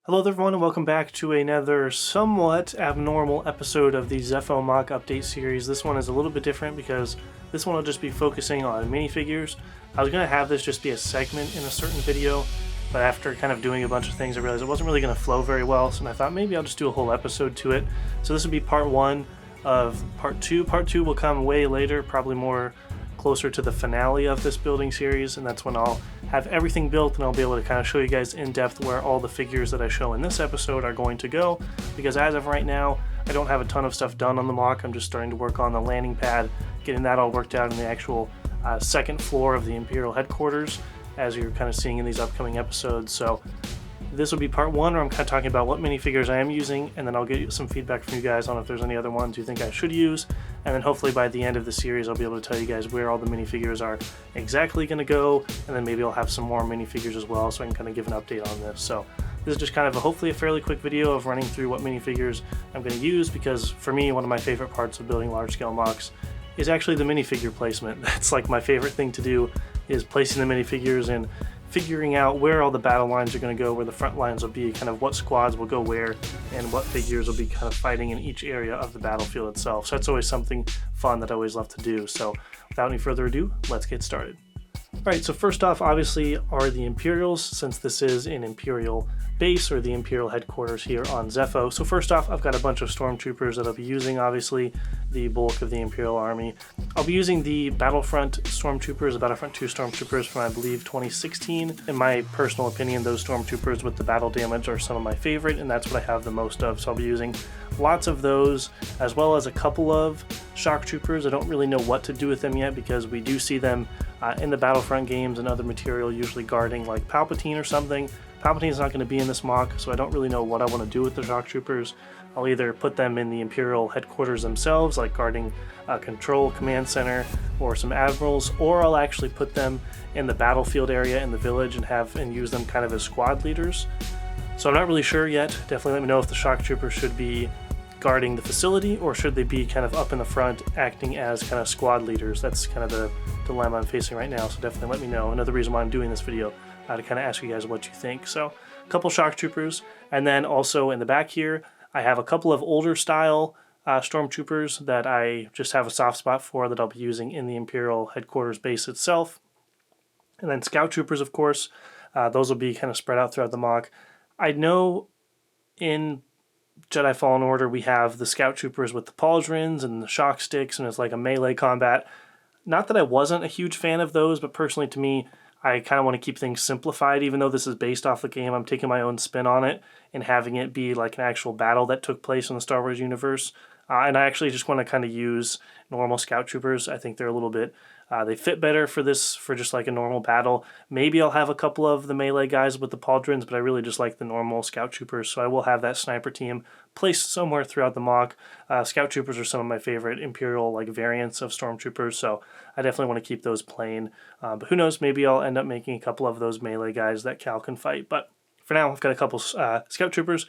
Hello there everyone and welcome back to another somewhat abnormal episode of the Zeffo MOC update series. This one is a little bit different because this one will just be focusing on minifigures. I was going to have this just be a segment in a certain video, but after kind of doing a bunch of things I realized it wasn't really going to flow very well, so I thought maybe I'll just do a whole episode to it. So this would be part one of part two. Part two will come way later, probably more closer to the finale of this building series, and that's when I'll have everything built and I'll be able to kind of show you guys in depth where all the figures that I show in this episode are going to go, because as of right now I don't have a ton of stuff done on the MOC. I'm just starting to work on the landing pad, getting that all worked out in the actual second floor of the Imperial headquarters, as you're kind of seeing in these upcoming episodes. So this will be part one, where I'm kind of talking about what minifigures I am using, and then I'll get some feedback from you guys on if there's any other ones you think I should use, and then hopefully by the end of the series I'll be able to tell you guys where all the minifigures are exactly going to go, and then maybe I'll have some more minifigures as well so I can kind of give an update on this. So this is just kind of hopefully a fairly quick video of running through what minifigures I'm going to use, because for me one of my favorite parts of building large scale MOCs is actually the minifigure placement. That's like my favorite thing to do, is placing the minifigures and figuring out where all the battle lines are going to go, where the front lines will be, kind of what squads will go where, and what figures will be kind of fighting in each area of the battlefield itself. So that's always something fun that I always love to do. So without any further ado, let's get started. Alright, so first off obviously are the Imperials, since this is an Imperial base, or the Imperial headquarters here on Zeffo. So first off, I've got a bunch of stormtroopers that I'll be using, obviously the bulk of the Imperial army. I'll be using the Battlefront stormtroopers, the Battlefront 2 stormtroopers from I believe 2016. In my personal opinion, those stormtroopers with the battle damage are some of my favorite, and that's what I have the most of. So I'll be using lots of those, as well as a couple of shock troopers. I don't really know what to do with them yet, because we do see them in the Battlefront games and other material, usually guarding like Palpatine or something. Palpatine's not going to be in this MOC, so I don't really know what I want to do with the shock troopers. I'll either put them in the Imperial headquarters themselves, like guarding a control command center or some admirals, or I'll actually put them in the battlefield area in the village and use them kind of as squad leaders. So I'm not really sure yet. Definitely let me know if the shock troopers should be guarding the facility, or should they be kind of up in the front acting as kind of squad leaders. That's kind of the dilemma I'm facing right now, so definitely let me know. Another reason why I'm doing this video, to kind of ask you guys what you think. So a couple shock troopers, and then also in the back here I have a couple of older style stormtroopers that I just have a soft spot for, that I'll be using in the Imperial headquarters base itself. And then scout troopers, of course, those will be kind of spread out throughout the MOC. I know in Jedi Fallen Order we have the scout troopers with the pauldrons and the shock sticks, and it's like a melee combat. Not that I wasn't a huge fan of those, but personally to me, I kind of want to keep things simplified. Even though this is based off the game, I'm taking my own spin on it and having it be like an actual battle that took place in the Star Wars universe. And I actually just want to kind of use normal scout troopers. I think they're a little bit, they fit better for this, for just like a normal battle. Maybe I'll have a couple of the melee guys with the pauldrons, but I really just like the normal scout troopers. So I will have that sniper team placed somewhere throughout the MOC. Scout troopers are some of my favorite Imperial like variants of stormtroopers, so I definitely want to keep those plain. But who knows, maybe I'll end up making a couple of those melee guys that Cal can fight. But for now, I've got a couple scout troopers.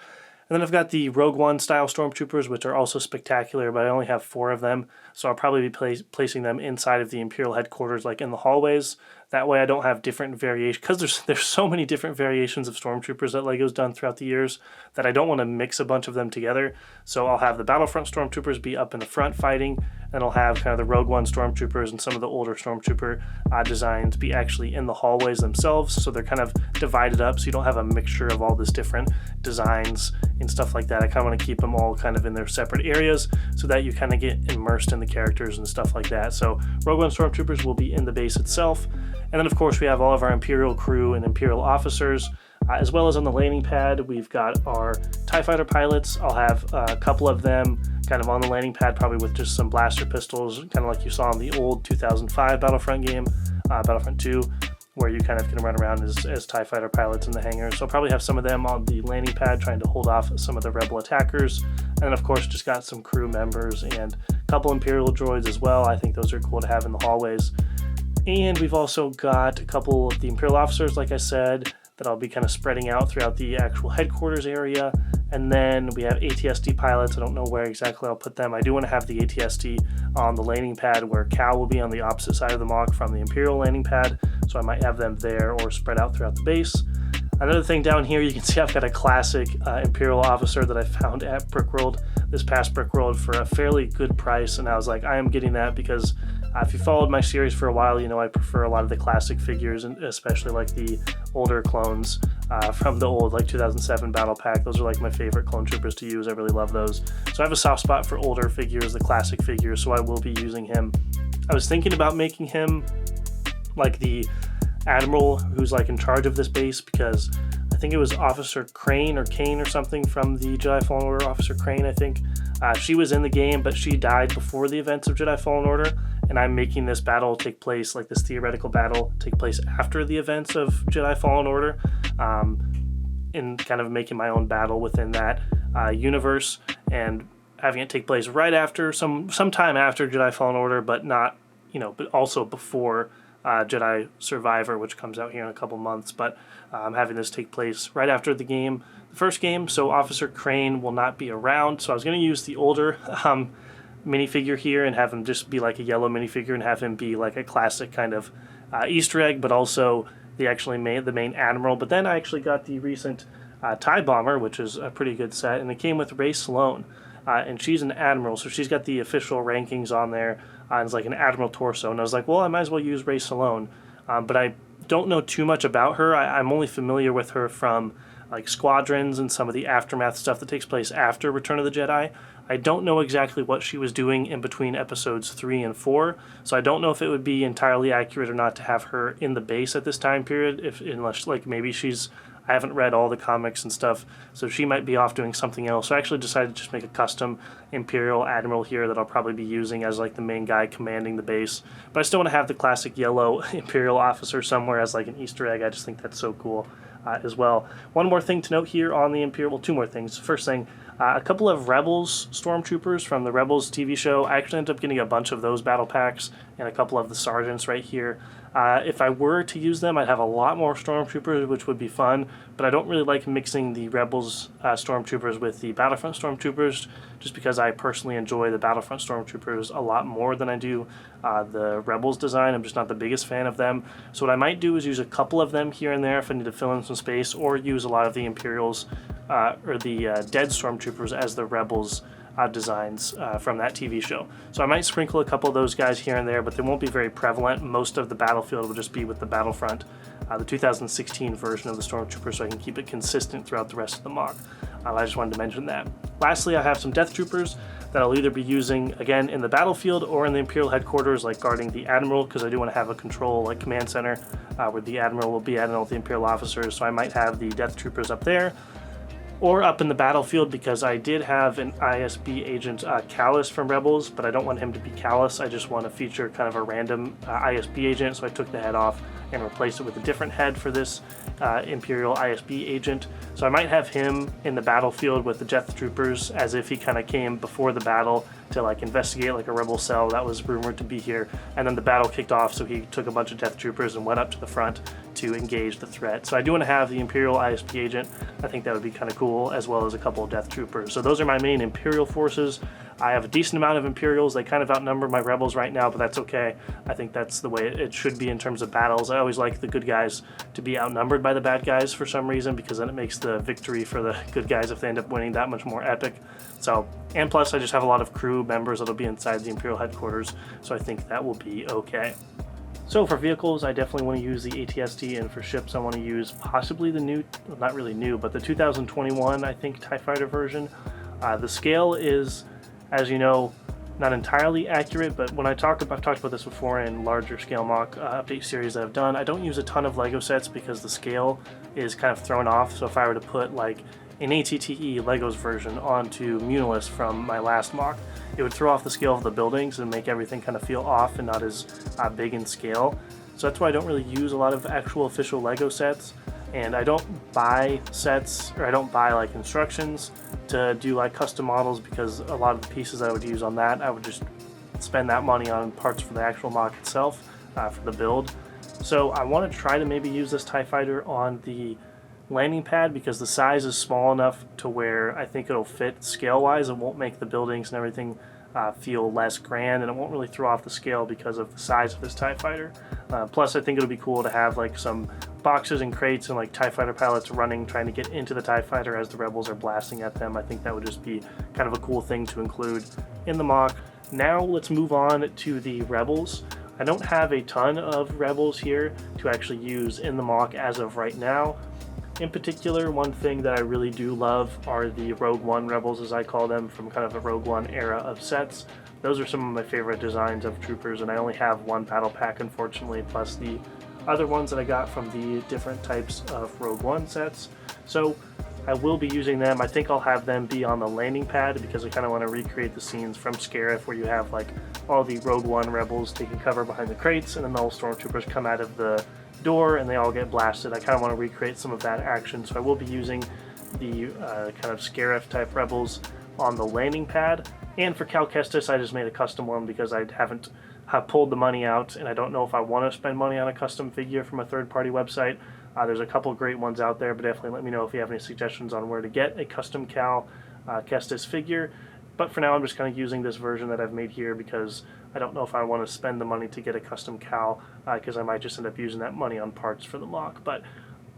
And then I've got the Rogue One style stormtroopers, which are also spectacular, but I only have 4 of them, so I'll probably be placing them inside of the Imperial headquarters, like in the hallways. That way I don't have different variations, because there's so many different variations of stormtroopers that LEGO's done throughout the years that I don't want to mix a bunch of them together. So I'll have the Battlefront stormtroopers be up in the front fighting, and I'll have kind of the Rogue One stormtroopers and some of the older stormtrooper designs be actually in the hallways themselves, so they're kind of divided up, so you don't have a mixture of all this different designs and stuff like that. I kind of want to keep them all kind of in their separate areas so that you kind of get immersed in the characters and stuff like that. So Rogue One stormtroopers will be in the base itself. And then of course we have all of our Imperial crew and Imperial officers, as well as on the landing pad we've got our TIE fighter pilots. I'll have a couple of them kind of on the landing pad, probably with just some blaster pistols, kind of like you saw in the old 2005 Battlefront game, Battlefront 2, where you kind of can run around as TIE fighter pilots in the hangar. So I'll probably have some of them on the landing pad trying to hold off some of the rebel attackers. And then of course just got some crew members and a couple Imperial droids as well. I think those are cool to have in the hallways. And we've also got a couple of the Imperial officers, like I said, that I'll be kind of spreading out throughout the actual headquarters area. And then we have ATSD pilots. I don't know where exactly I'll put them. I do want to have the ATSD on the landing pad, where Cal will be on the opposite side of the MOC from the Imperial landing pad. So I might have them there or spread out throughout the base. Another thing down here, you can see I've got a classic Imperial officer that I found at Brickworld, this past Brickworld, for a fairly good price, and I was like, I am getting that because if you followed my series for a while, you know I prefer a lot of the classic figures, and especially like the older clones from the old like 2007 Battle Pack. Those are like my favorite clone troopers to use. I really love those. So I have a soft spot for older figures, the classic figures, so I will be using him. I was thinking about making him like the admiral who's like in charge of this base, because I think it was Officer Crane or Kane or something from the Jedi Fallen Order, Officer Crane I think. She was in the game, but she died before the events of Jedi Fallen Order, and I'm making this battle take place, like this theoretical battle, take place after the events of Jedi Fallen Order, and kind of making my own battle within that universe, and having it take place right after, sometime after Jedi Fallen Order, but not, but also before Jedi Survivor, which comes out here in a couple months, but I'm having this take place right after the first game, so Officer Crane will not be around. So I was going to use the older minifigure here and have him just be like a yellow minifigure and have him be like a classic kind of Easter egg, but also the main admiral. But then I actually got the recent TIE Bomber, which is a pretty good set, and it came with Rey Sloane, and she's an admiral, so she's got the official rankings on there. It's like an admiral torso, and I was like, well, I might as well use Rey Sloane, but I don't know too much about her. I'm only familiar with her from like Squadrons and some of the aftermath stuff that takes place after Return of the Jedi. I don't know exactly what she was doing in between episodes 3 and 4, so I don't know if it would be entirely accurate or not to have her in the base at this time period, unless like maybe I haven't read all the comics and stuff, so she might be off doing something else. So I actually decided to just make a custom Imperial Admiral here that I'll probably be using as like the main guy commanding the base. But I still want to have the classic yellow Imperial officer somewhere as like an Easter egg. I just think that's so cool as well. One more thing to note here on the Imperial, well, two more things. First thing, a couple of Rebels stormtroopers from the Rebels TV show. I actually ended up getting a bunch of those battle packs and a couple of the sergeants right here. If I were to use them, I'd have a lot more stormtroopers, which would be fun, but I don't really like mixing the Rebels stormtroopers with the Battlefront stormtroopers, just because I personally enjoy the Battlefront stormtroopers a lot more than I do the Rebels design. I'm just not the biggest fan of them. So what I might do is use a couple of them here and there if I need to fill in some space, or use a lot of the Imperials or the dead stormtroopers as the Rebels designs from that TV show. So I might sprinkle a couple of those guys here and there, but they won't be very prevalent. Most of the battlefield will just be with the Battlefront, the 2016 version of the Stormtrooper, so I can keep it consistent throughout the rest of the MOC. I just wanted to mention that. Lastly, I have some Death Troopers that I'll either be using again in the battlefield or in the Imperial headquarters, like guarding the Admiral, because I do want to have a control like command center where the Admiral will be at and all the Imperial officers. So I might have the Death Troopers up there, or up in the battlefield, because I did have an ISB agent, Callus from Rebels, but I don't want him to be Callus. I just want to feature kind of a random ISB agent, so I took the head off and replaced it with a different head for this Imperial ISB agent. So I might have him in the battlefield with the Death Troopers, as if he kind of came before the battle to like investigate like a rebel cell that was rumored to be here, and then the battle kicked off, so he took a bunch of Death Troopers and went up to the front to engage the threat. So I do want to have the Imperial ISP agent. I think that would be kind of cool, as well as a couple of Death Troopers. So those are my main Imperial forces. I have a decent amount of Imperials. They kind of outnumber my Rebels right now, but that's okay. I think that's the way it should be in terms of battles. I always like the good guys to be outnumbered by the bad guys for some reason, because then it makes the victory for the good guys, if they end up winning, that much more epic. So, and plus I just have a lot of crew members that'll be inside the Imperial headquarters, so I think that will be okay. So for vehicles, I definitely want to use the AT-ST, and for ships, I want to use possibly the new, well, not really new, but the 2021, I think, TIE Fighter version. The scale is, as you know, not entirely accurate, but when I've talked about this before in larger scale MOC update series that I've done, I don't use a ton of Lego sets because the scale is kind of thrown off. So if I were to put like an ATTE Legos version onto Munilis from my last MOC, it would throw off the scale of the buildings and make everything kind of feel off and not as big in scale. So that's why I don't really use a lot of actual official Lego sets, and I don't buy sets, or I don't buy like instructions to do like custom models, because a lot of the pieces I would use on that, I would just spend that money on parts for the actual MOC itself, for the build. So I want to try to maybe use this TIE Fighter on the landing pad, because the size is small enough to where I think it'll fit scale wise. It won't make the buildings and everything feel less grand, and it won't really throw off the scale because of the size of this TIE fighter. Plus, I think it'll be cool to have like some boxes and crates and like TIE fighter pilots running, trying to get into the TIE fighter as the rebels are blasting at them. I think that would just be kind of a cool thing to include in the MOC. Now let's move on to the rebels. I don't have a ton of rebels here to actually use in the MOC as of right now. In particular, one thing that I really do love are the Rogue One rebels, as I call them, from kind of a Rogue One era of sets. Those are some of my favorite designs of troopers, and I only have one battle pack, unfortunately, plus the other ones that I got from the different types of Rogue One sets. So I will be using them. I think I'll have them be on the landing pad because I kind of want to recreate the scenes from Scarif where you have like all the Rogue One rebels taking cover behind the crates, and then all the stormtroopers come out of the door and they all get blasted. I kind of want to recreate some of that action, so I will be using the kind of Scarif type rebels on the landing pad. And for Cal Kestis, I just made a custom one because I haven't pulled the money out, and I don't know if I want to spend money on a custom figure from a third-party website. There's a couple great ones out there, but definitely let me know if you have any suggestions on where to get a custom Cal Kestis figure. But for now, I'm just kind of using this version that I've made here because I don't know if I want to spend the money to get a custom Cal, because I might just end up using that money on parts for the MOC. But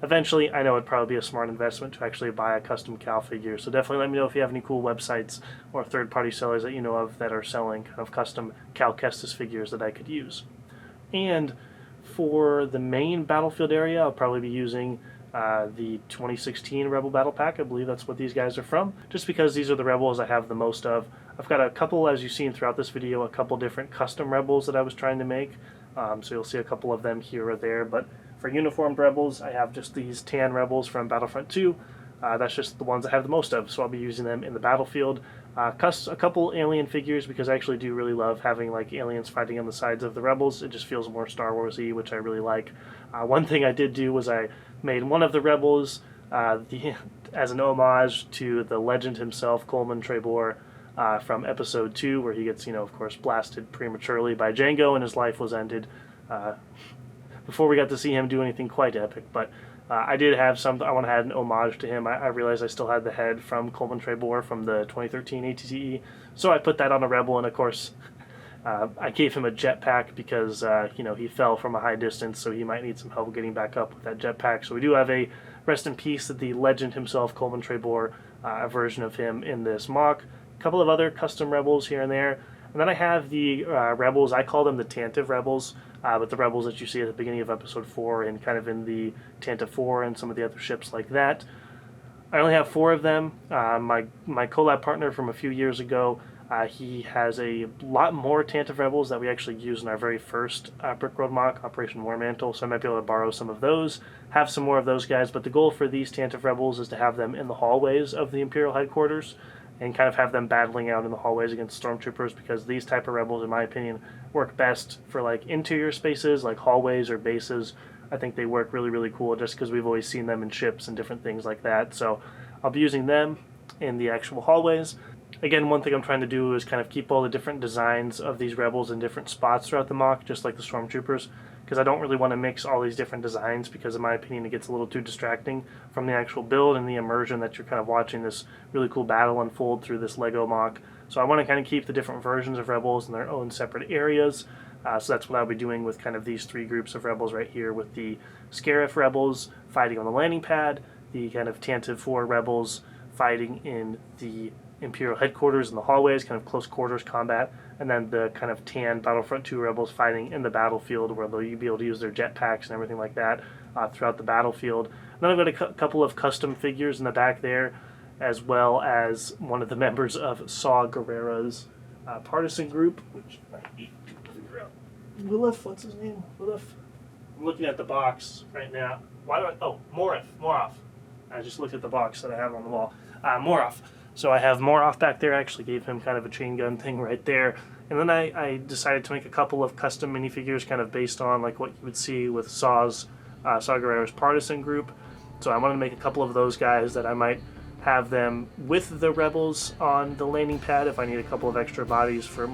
eventually, I know it'd probably be a smart investment to actually buy a custom Cal figure. So definitely let me know if you have any cool websites or third-party sellers that you know of that are selling kind of custom Cal Kestis figures that I could use. And for the main battlefield area, I'll probably be using the 2016 Rebel Battle Pack. I believe that's what these guys are from, just because these are the rebels I have the most of. I've got a couple, as you've seen throughout this video, a couple different custom rebels that I was trying to make. So you'll see a couple of them here or there, but for uniformed rebels, I have just these tan rebels from Battlefront 2. That's just the ones I have the most of, so I'll be using them in the battlefield. A couple alien figures, because I actually do really love having like aliens fighting on the sides of the rebels. It just feels more Star Wars-y, which I really like. One thing I did do was I made one of the rebels as an homage to the legend himself, Coleman Trebor, from Episode 2, where he gets, of course, blasted prematurely by Jango and his life was ended before we got to see him do anything quite epic. But I did have some. I want to add an homage to him. I realized I still had the head from Coleman Trebor from the 2013 ATTE, so I put that on a rebel, and of course I gave him a jetpack because he fell from a high distance, so he might need some help getting back up with that jetpack. So we do have a rest in peace to the legend himself, Coleman Trebor, version of him in this MOC. A couple of other custom rebels here and there, and then I have the rebels. I call them the Tantive rebels. But the rebels that you see at the beginning of Episode 4 and kind of in the Tantive 4 and some of the other ships like that. I only have 4 of them. My collab partner from a few years ago, he has a lot more Tantive rebels that we actually used in our very first Brick Road MOC, Operation War Mantle, so I might be able to borrow some of those, have some more of those guys, but the goal for these Tantive rebels is to have them in the hallways of the Imperial headquarters and kind of have them battling out in the hallways against stormtroopers, because these type of rebels, in my opinion, work best for like interior spaces like hallways or bases. I think they work really, really cool just because we've always seen them in ships and different things like that. So I'll be using them in the actual hallways. Again, one thing I'm trying to do is kind of keep all the different designs of these rebels in different spots throughout the MOC, just like the stormtroopers, because I don't really want to mix all these different designs, because in my opinion it gets a little too distracting from the actual build and the immersion that you're kind of watching this really cool battle unfold through this Lego MOC. So I want to kind of keep the different versions of rebels in their own separate areas. So that's what I'll be doing with kind of these 3 groups of rebels right here, with the Scarif rebels fighting on the landing pad, the kind of Tantive 4 rebels fighting in the Imperial headquarters in the hallways, kind of close quarters combat, and then the kind of tan Battlefront 2 rebels fighting in the battlefield, where they'll be able to use their jetpacks and everything like that throughout the battlefield. And then I've got a couple of custom figures in the back there, as well as one of the members of Saw Gerrera's partisan group, which I need to figure out. Willif, what's his name? Willif? I'm looking at the box right now. Moraph. I just looked at the box that I have on the wall. Moraph. So I have Moraph back there. I actually gave him kind of a chain gun thing right there. And then I decided to make a couple of custom minifigures kind of based on like what you would see with Saw Gerrera's partisan group. So I wanted to make a couple of those guys that I might have them with the rebels on the landing pad if I need a couple of extra bodies for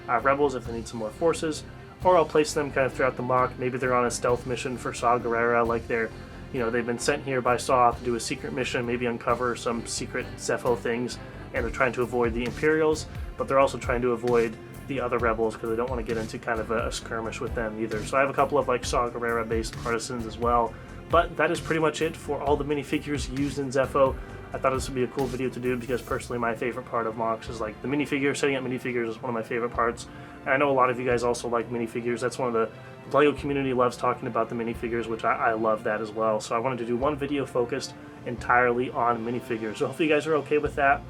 rebels if they need some more forces. Or I'll place them kind of throughout the MOC. Maybe they're on a stealth mission for Saw Gerrera, like they're You know, they've been sent here by Saw to do a secret mission, maybe uncover some secret Zeffo things, and they're trying to avoid the Imperials, but they're also trying to avoid the other rebels because they don't want to get into kind of a skirmish with them either. So I have a couple of like Saw Gerrera based partisans as well. But that is pretty much it for all the minifigures used in Zeffo. I thought this would be a cool video to do because personally my favorite part of MOCs is like the minifigure. Setting up minifigures is one of my favorite parts. And I know a lot of you guys also like minifigures. That's one of the LEGO community loves talking about the minifigures, which I love that as well. So I wanted to do one video focused entirely on minifigures. So hopefully you guys are okay with that.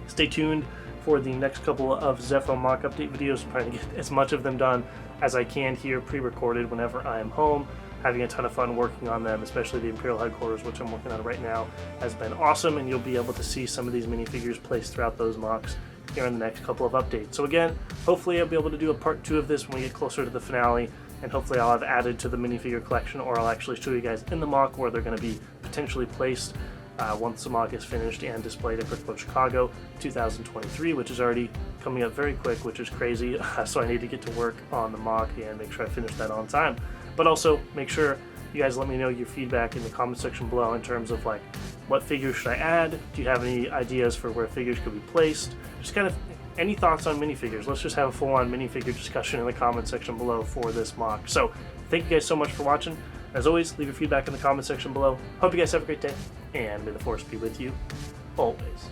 Stay tuned for the next couple of Zeffo MOC update videos. I'm trying to get as much of them done as I can here pre-recorded whenever I am home. Having a ton of fun working on them, especially the Imperial headquarters, which I'm working on right now, has been awesome, and you'll be able to see some of these minifigures placed throughout those MOCs here in the next couple of updates. So again, hopefully I'll be able to do a part 2 of this when we get closer to the finale, and hopefully I'll have added to the minifigure collection, or I'll actually show you guys in the MOC where they're going to be potentially placed once the MOC is finished and displayed at Brickworld Chicago 2023, which is already coming up very quick, which is crazy. So I need to get to work on the MOC and make sure I finish that on time. But also make sure you guys let me know your feedback in the comment section below in terms of like what figures should I add? Do you have any ideas for where figures could be placed? Just kind of any thoughts on minifigures. Let's just have a full-on minifigure discussion in the comment section below for this MOC. So thank you guys so much for watching. As always, leave your feedback in the comment section below. Hope you guys have a great day, and may the force be with you always.